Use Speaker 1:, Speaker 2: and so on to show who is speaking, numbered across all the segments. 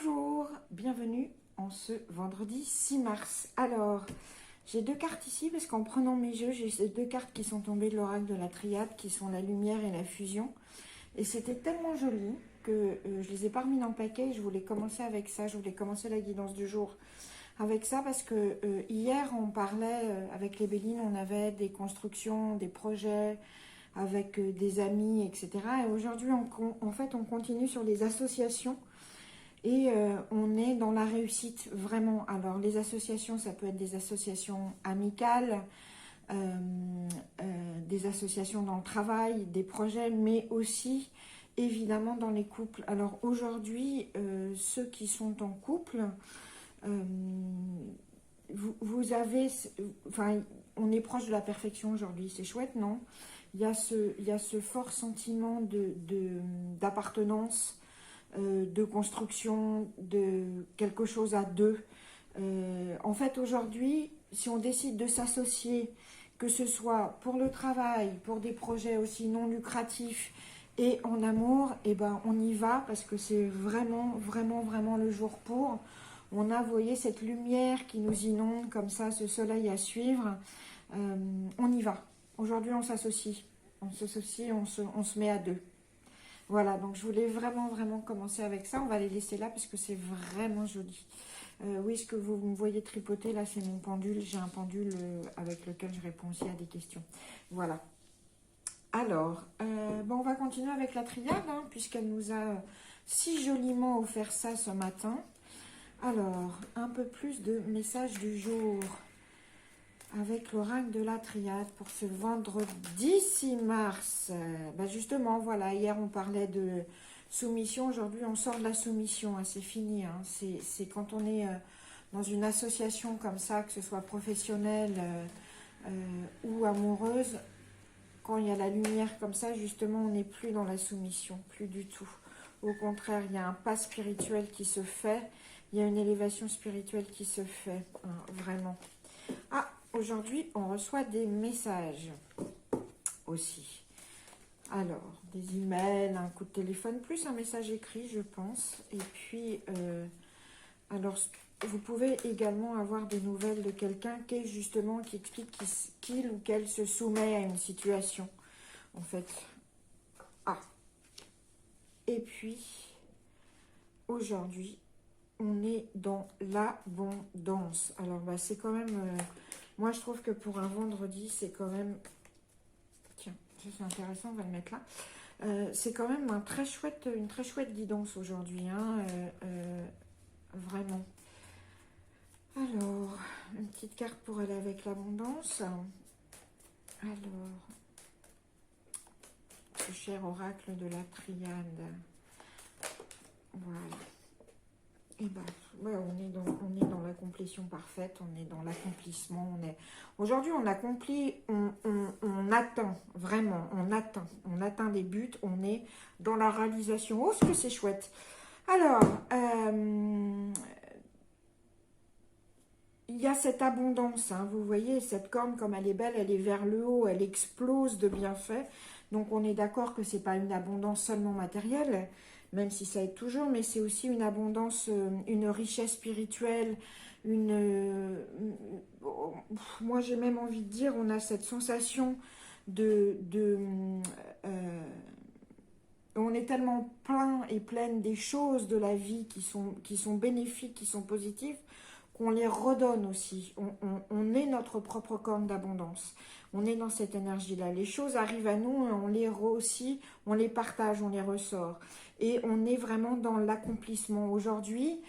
Speaker 1: Bonjour, bienvenue en ce vendredi 6 mars. Alors, j'ai deux cartes ici parce qu'en prenant mes jeux, j'ai ces deux cartes qui sont tombées de l'oracle de la triade, qui sont la lumière et la fusion. Et c'était tellement joli que je les ai pas remis dans le paquet. Je voulais commencer avec ça, je voulais commencer la guidance du jour avec ça parce que hier on parlait avec les Bélines, on avait des constructions, des projets avec des amis, etc. Et aujourd'hui, en fait, on continue sur les associations. Et on est dans la réussite, vraiment. Alors, les associations, ça peut être des associations amicales, des associations dans le travail, des projets, mais aussi, évidemment, dans les couples. Alors, aujourd'hui, ceux qui sont en couple, euh, vous avez... Enfin, on est proche de la perfection aujourd'hui, c'est chouette, non? Il y a ce fort sentiment d'appartenance, de construction, de quelque chose à deux. En fait, aujourd'hui, si on décide de s'associer, que ce soit pour le travail, pour des projets aussi non lucratifs et en amour, eh ben, on y va parce que c'est vraiment, vraiment, vraiment le jour pour. On a, vous voyez, cette lumière qui nous inonde comme ça, ce soleil à suivre. On y va. Aujourd'hui, on s'associe. On s'associe, on se met à deux. Voilà, donc je voulais vraiment, vraiment commencer avec ça. On va les laisser là parce que c'est vraiment joli. Oui, ce que vous me voyez tripoter là, c'est mon pendule. J'ai un pendule avec lequel je réponds aussi à des questions. Voilà. Alors, on va continuer avec la triade, hein, puisqu'elle nous a si joliment offert ça ce matin. Alors, un peu plus de messages du jour avec l'oracle de la triade pour ce vendredi 6 mars. Justement, voilà, hier on parlait de soumission, aujourd'hui on sort de la soumission, hein, c'est fini. Hein, c'est quand on est dans une association comme ça, que ce soit professionnelle ou amoureuse, quand il y a la lumière comme ça, justement, on n'est plus dans la soumission, plus du tout. Au contraire, il y a un pas spirituel qui se fait, il y a une élévation spirituelle qui se fait, hein, vraiment. Ah, aujourd'hui, on reçoit des messages aussi. Alors, des emails, un coup de téléphone, plus un message écrit, je pense. Et puis, alors, vous pouvez également avoir des nouvelles de quelqu'un qui explique qu'il ou qu'elle se soumet à une situation, en fait. Ah. Et puis, aujourd'hui, on est dans l'abondance. Alors, c'est quand même... moi, je trouve que pour un vendredi, c'est quand même... Tiens, ça c'est intéressant, on va le mettre là. C'est quand même une très chouette guidance aujourd'hui, hein, vraiment. Alors, une petite carte pour aller avec l'abondance. Alors, ce cher oracle de la triade. Voilà. Et on est dans la complétion parfaite, on est dans l'accomplissement. Aujourd'hui, on accomplit, on atteint, vraiment, on atteint des buts, on est dans la réalisation. Oh, ce que c'est chouette. Alors, il y a cette abondance, hein, vous voyez, cette corne, comme elle est belle, elle est vers le haut, elle explose de bienfaits. Donc, on est d'accord que ce n'est pas une abondance seulement matérielle, même si ça aide toujours, mais c'est aussi une abondance, une richesse spirituelle, moi j'ai même envie de dire, on a cette sensation on est tellement plein et pleine des choses de la vie qui sont bénéfiques, qui sont positives, qu'on les redonne aussi. On est notre propre corne d'abondance. On est dans cette énergie-là. Les choses arrivent à nous, on les aussi, on les partage, on les ressort. Et on est vraiment dans l'accomplissement. Aujourd'hui,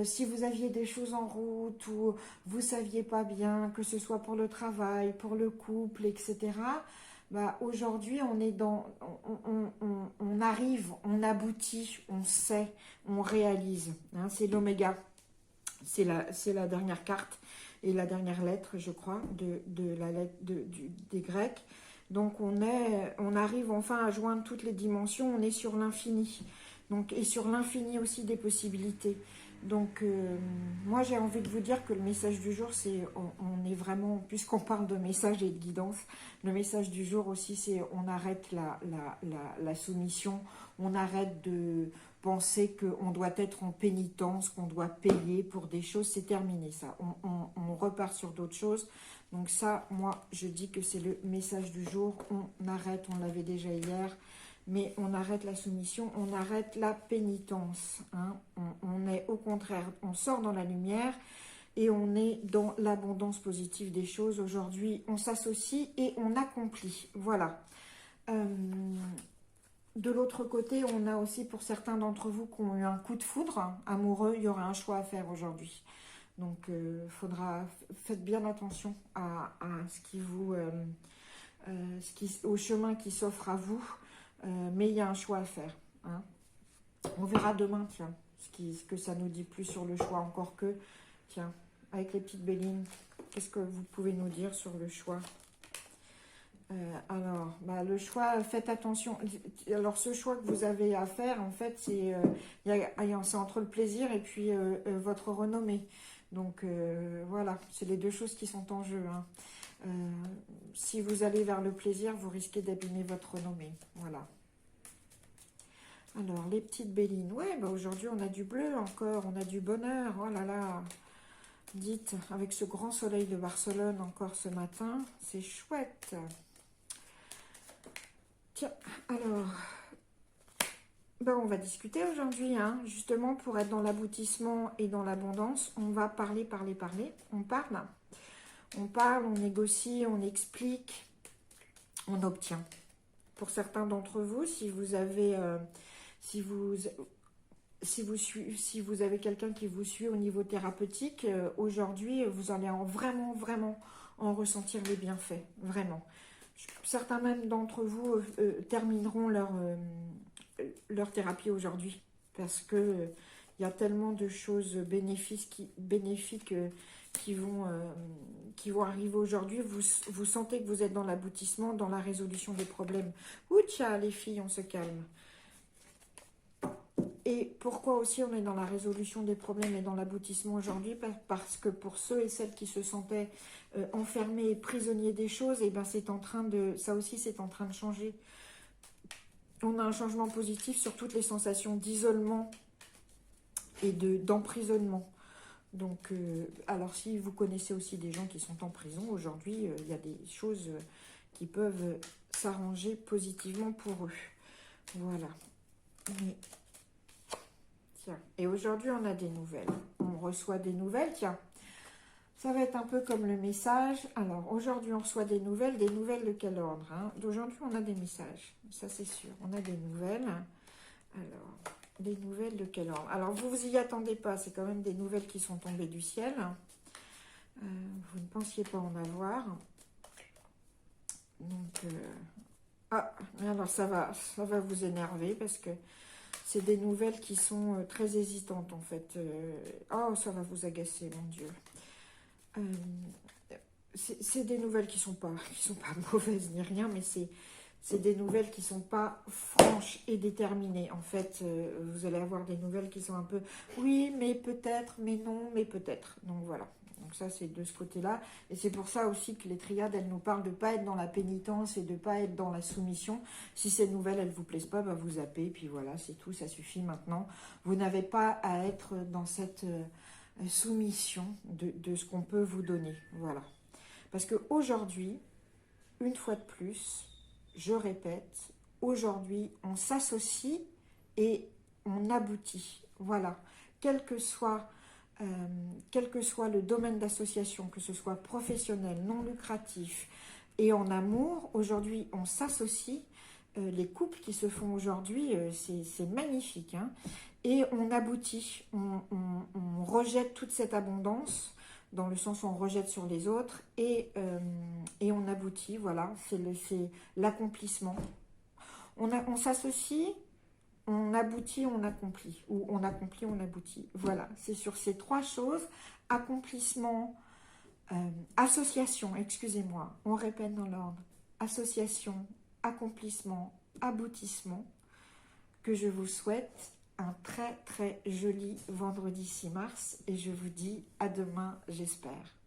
Speaker 1: si vous aviez des choses en route ou vous ne saviez pas bien, que ce soit pour le travail, pour le couple, etc., aujourd'hui, on est on arrive, on aboutit, on sait, on réalise. Hein, c'est l'oméga. C'est la dernière carte et la dernière lettre, je crois, de la lettre des Grecs. Donc on arrive enfin à joindre toutes les dimensions, on est sur l'infini. Donc, et sur l'infini aussi des possibilités. Donc, moi, j'ai envie de vous dire que le message du jour, c'est, on est vraiment, puisqu'on parle de message et de guidance, le message du jour aussi, c'est on arrête la soumission, on arrête de penser qu'on doit être en pénitence, qu'on doit payer pour des choses, c'est terminé ça. On repart sur d'autres choses. Donc ça, moi, je dis que c'est le message du jour. On arrête, on l'avait déjà hier, mais on arrête la soumission, on arrête la pénitence. Hein. On est au contraire, on sort dans la lumière et on est dans l'abondance positive des choses. Aujourd'hui, on s'associe et on accomplit. Voilà. De l'autre côté, on a aussi pour certains d'entre vous qui ont eu un coup de foudre amoureux, il y aura un choix à faire aujourd'hui. Donc, faites bien attention à ce qui vous, au chemin qui s'offre à vous. Mais il y a un choix à faire. Hein. On verra demain, tiens, ce que ça nous dit plus sur le choix. Encore que, tiens, avec les petites bélines, qu'est-ce que vous pouvez nous dire sur le choix? Alors, le choix, faites attention. Alors, ce choix que vous avez à faire, en fait, c'est entre le plaisir et puis votre renommée. Donc, voilà, c'est les deux choses qui sont en jeu. Hein. Si vous allez vers le plaisir, vous risquez d'abîmer votre renommée. Voilà. Alors, les petites bélines. Ouais, aujourd'hui, on a du bleu encore, on a du bonheur. Oh là là. Dites, avec ce grand soleil de Barcelone encore ce matin, c'est chouette. Tiens, alors, on va discuter aujourd'hui, hein, justement, pour être dans l'aboutissement et dans l'abondance. On va parler. On parle. On parle, on négocie, on explique, on obtient. Pour certains d'entre vous, si vous avez, si vous avez quelqu'un qui vous suit au niveau thérapeutique, aujourd'hui, vous allez vraiment en ressentir les bienfaits, vraiment. Certains même d'entre vous termineront leur thérapie aujourd'hui, parce que il y a tellement de choses bénéfiques qui vont arriver aujourd'hui. Vous sentez que vous êtes dans l'aboutissement, dans la résolution des problèmes. Outia, les filles, on se calme. Et pourquoi aussi on est dans la résolution des problèmes et dans l'aboutissement aujourd'hui? Parce que pour ceux et celles qui se sentaient enfermés et prisonniers des choses, et ça aussi c'est en train de changer. On a un changement positif sur toutes les sensations d'isolement et d'emprisonnement. Donc, alors si vous connaissez aussi des gens qui sont en prison, aujourd'hui, il y a des choses qui peuvent s'arranger positivement pour eux. Voilà. Mais, tiens, et aujourd'hui, on a des nouvelles. On reçoit des nouvelles, tiens. Ça va être un peu comme le message. Alors, aujourd'hui, on reçoit des nouvelles de quel ordre, hein? D'aujourd'hui, on a des messages, ça c'est sûr. On a des nouvelles. Alors... Des nouvelles de quel ordre? Alors, vous y attendez pas, c'est quand même des nouvelles qui sont tombées du ciel. Vous ne pensiez pas en avoir. Donc, alors ça va vous énerver parce que c'est des nouvelles qui sont très hésitantes en fait. Oh, ça va vous agacer, mon Dieu. C'est des nouvelles qui sont pas mauvaises ni rien, mais c'est des nouvelles qui ne sont pas franches et déterminées. En fait, vous allez avoir des nouvelles qui sont un peu oui, mais peut-être, mais non, mais peut-être. Donc voilà. Donc ça, c'est de ce côté-là. Et c'est pour ça aussi que les triades, elles nous parlent de ne pas être dans la pénitence et de ne pas être dans la soumission. Si ces nouvelles, elles ne vous plaisent pas, vous zappez. Puis voilà, c'est tout, ça suffit maintenant. Vous n'avez pas à être dans cette soumission de ce qu'on peut vous donner. Voilà. Parce qu'aujourd'hui, une fois de plus, je répète, aujourd'hui, on s'associe et on aboutit. Voilà. Quel que soit le domaine d'association, que ce soit professionnel, non lucratif et en amour, aujourd'hui, on s'associe. Les couples qui se font aujourd'hui, c'est magnifique. Hein, et on aboutit. On rejette toute cette abondance, dans le sens où on rejette sur les autres, et on aboutit, voilà, c'est l'accomplissement. On s'associe, on aboutit, on accomplit, ou on accomplit, on aboutit. Voilà, c'est sur ces trois choses, accomplissement, association, excusez-moi, on répète dans l'ordre, association, accomplissement, aboutissement, que je vous souhaite un très très joli vendredi 6 mars et je vous dis à demain, j'espère.